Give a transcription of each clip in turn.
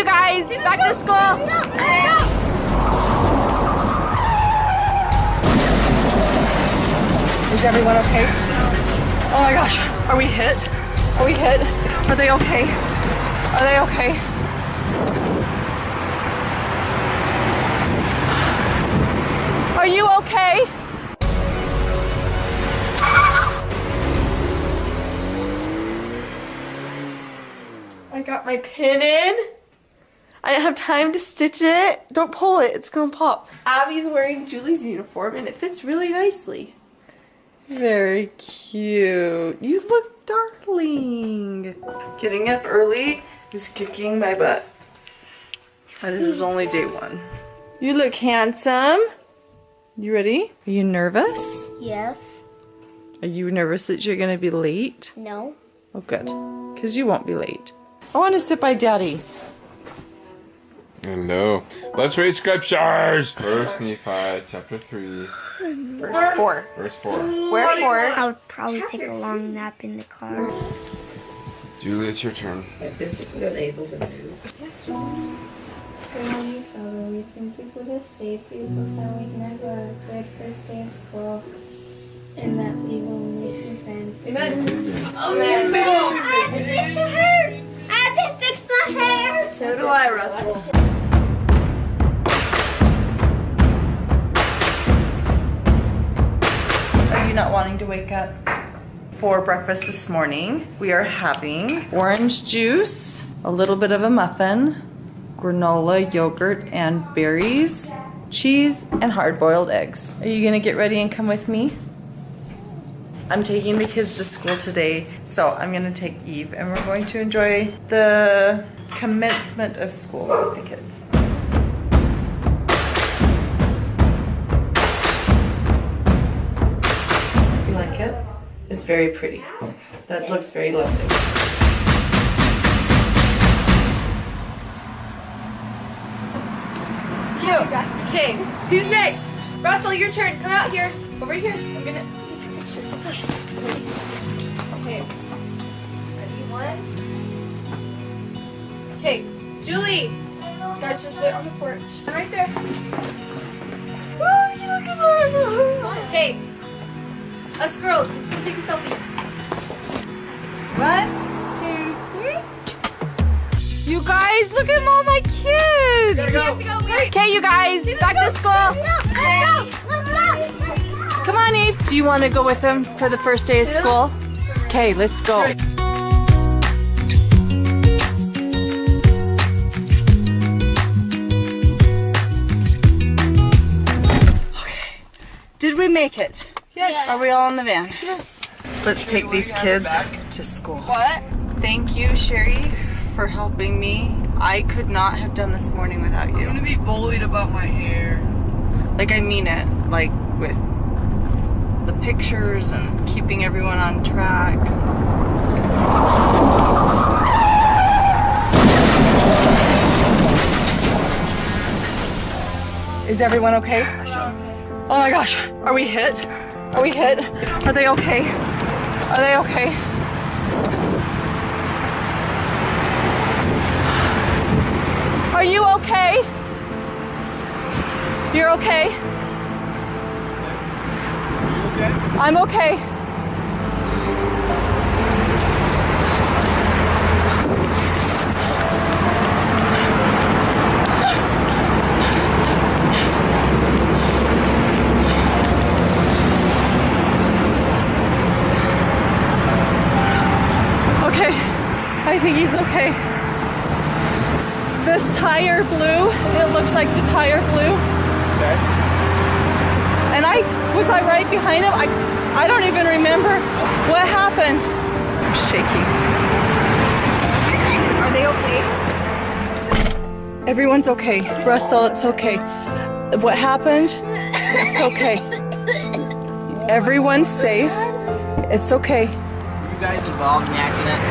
you guys, back to school. Is everyone okay? Oh my gosh, are we hit? Are we hit? Are they okay? Are they okay? Are you okay? I got my pin in. I didn't have time to stitch it. Don't pull it, it's gonna pop. Abby's wearing Julie's uniform and it fits really nicely. Very cute. You look darling. Getting up early is kicking my butt. This is only day 1. You look handsome. You ready? Are you nervous? Yes. Are you nervous that you're gonna be late? No. Oh, good. Because you won't be late. I want to sit by Daddy. Hello. Let's read scriptures. First Nephi, chapter 3. Verse 4. Verse 4. Wherefore? I would probably take a long nap in the car. Julie, it's your turn. Physically unable to move. Heavenly Father, we thank you for this day. Please bless that we can have a good first day of school and that we will make new friends. Amen. Oh, yes, we will. I have to fix my hair. I have to fix my hair. So do I, Russell. Are you not wanting to wake up? For breakfast this morning, we are having orange juice, a little bit of a muffin, granola, yogurt, and berries, cheese, and hard-boiled eggs. Are you gonna get ready and come with me? I'm taking the kids to school today, so I'm gonna take Eve, and we're going to enjoy the commencement of school with the kids. You like it? It's very pretty. That looks very lovely. Cute. Okay, who's next? Russell, your turn. Come out here. Over here. I'm gonna take a picture. Okay. Ready? 1. Okay, Julie. Guys, just wait on the porch. I'm right there. Oh, you look adorable. Okay. Us girls, let's go take a selfie. 1, 2, 3. You guys, look at all my kids. Okay, you guys, back to school. Come on, Eve. Do you want to go with them for the first day of school? Okay, let's go. Okay. Did we make it? Yes. Are we all in the van? Yes. Let's take these kids to school. What? Thank you, Sherry, for helping me. I could not have done this morning without you. I'm gonna be bullied about my hair. Like, I mean it. Like, with the pictures and keeping everyone on track. Is everyone okay? Oh my gosh, are we hit? Are we hit? Are they okay? Are they okay? Are you okay? You're okay? I'm okay. Okay, I think he's okay. This tire blew. It looks like the tire blew. Okay. And was I right behind him? I don't even remember what happened. I'm shaking. Are they okay? Everyone's okay. Russell, it's okay. What happened? It's okay. Everyone's safe. It's okay. Were you guys involved in the accident?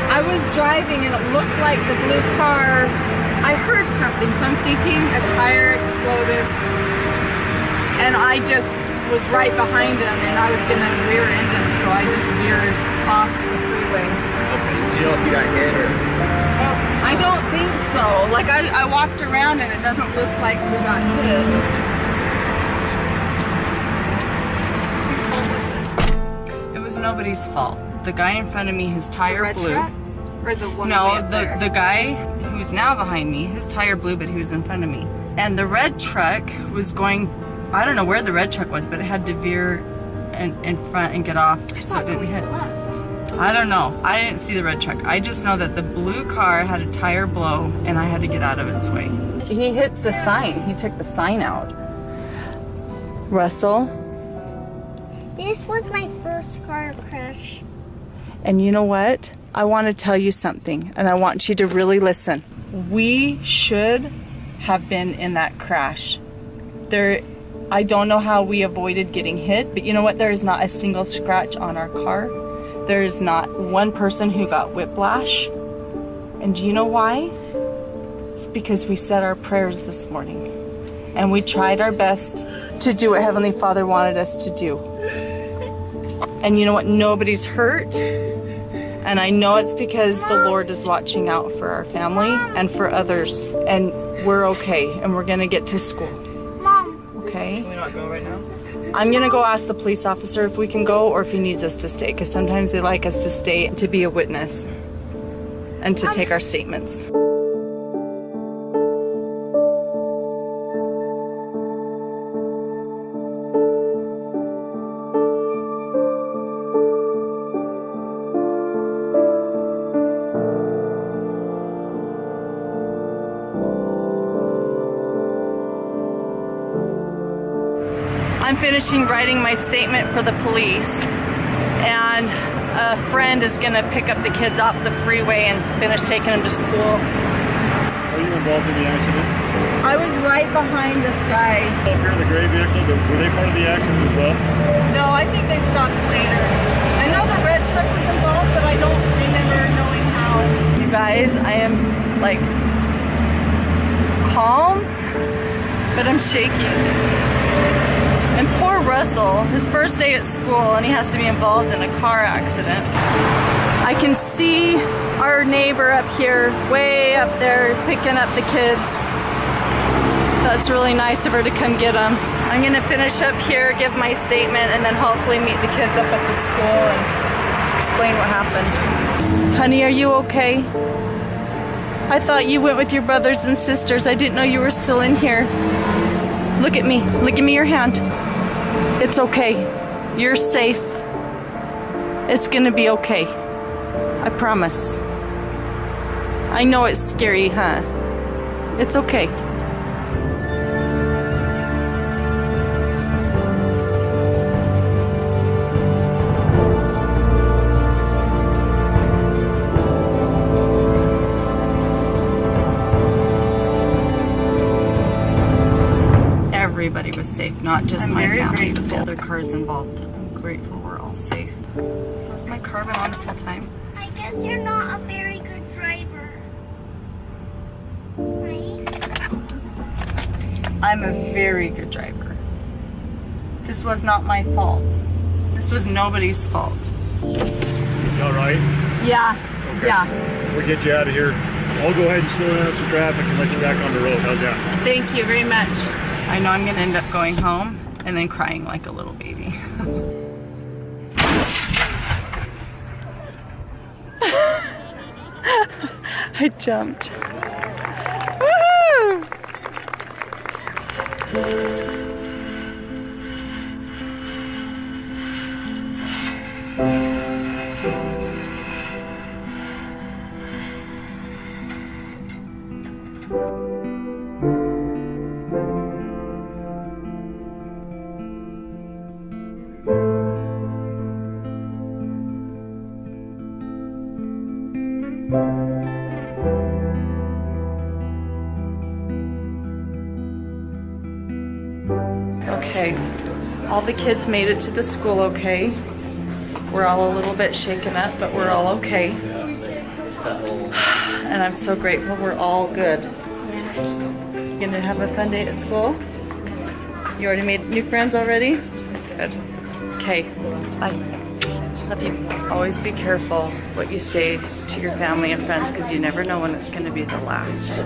I was driving and it looked like the blue car, I heard something, so I'm thinking a tire exploded. And I just was right behind him and I was gonna rear end him, so I just veered off the freeway. Okay, do you know if you got hit or? I walked around and it doesn't look like we got hit. Whose fault was it? It was nobody's fault. The guy in front of me, his tire blew. Truck? Or the one No, the guy who's now behind me, his tire blew, but he was in front of me. And the red truck was going, I don't know where the red truck was, but it had to veer in front and get off so it didn't hit. I don't know. I didn't see the red truck. I just know that the blue car had a tire blow and I had to get out of its way. He hits the sign. He took the sign out. Russell. This was my first car crash. And you know what? I want to tell you something, and I want you to really listen. We should have been in that crash. I don't know how we avoided getting hit, but you know what? There is not a single scratch on our car. There is not one person who got whiplash. And do you know why? It's because we said our prayers this morning. And we tried our best to do what Heavenly Father wanted us to do. And you know what? Nobody's hurt. And I know it's because the Lord is watching out for our family and for others. And we're okay. And we're going to get to school. Mom. Okay? Can we not go right now? I'm going to go ask the police officer if we can go or if he needs us to stay. Because sometimes they like us to stay to be a witness and to take our statements. I'm finishing writing my statement for the police, and a friend is going to pick up the kids off the freeway and finish taking them to school. Are you involved in the accident? I was right behind this guy. Up here in the gray vehicle, but were they part of the accident as well? No, I think they stopped later. I know the red truck was involved, but I don't remember knowing how. You guys, I am like calm, but I'm shaking. And poor Russell, his first day at school, and he has to be involved in a car accident. I can see our neighbor up here, way up there, picking up the kids. That's really nice of her to come get them. I'm gonna finish up here, give my statement, and then hopefully meet the kids up at the school and explain what happened. Honey, are you okay? I thought you went with your brothers and sisters. I didn't know you were still in here. Look at me. Give me your hand. It's okay. You're safe. It's gonna be okay. I promise. I know it's scary, huh? It's okay. Everybody was safe, not just my family, but the other cars involved. I'm grateful we're all safe. How's my car been on this whole time? I guess you're not a very good driver. Right? I'm a very good driver. This was not my fault. This was nobody's fault. You all right? Yeah, Okay. yeah. We'll get you out of here. I'll go ahead and slow down some traffic and let you back on the road. How's that? Thank you very much. I know I'm gonna end up going home and then crying like a little baby. I jumped. Woohoo! Okay, all the kids made it to the school okay. We're all a little bit shaken up, but we're all okay. And I'm so grateful we're all good. You gonna have a fun day at school? You already made new friends already? Good. Okay, bye. Love you. Always be careful what you say to your family and friends because you never know when it's gonna be the last.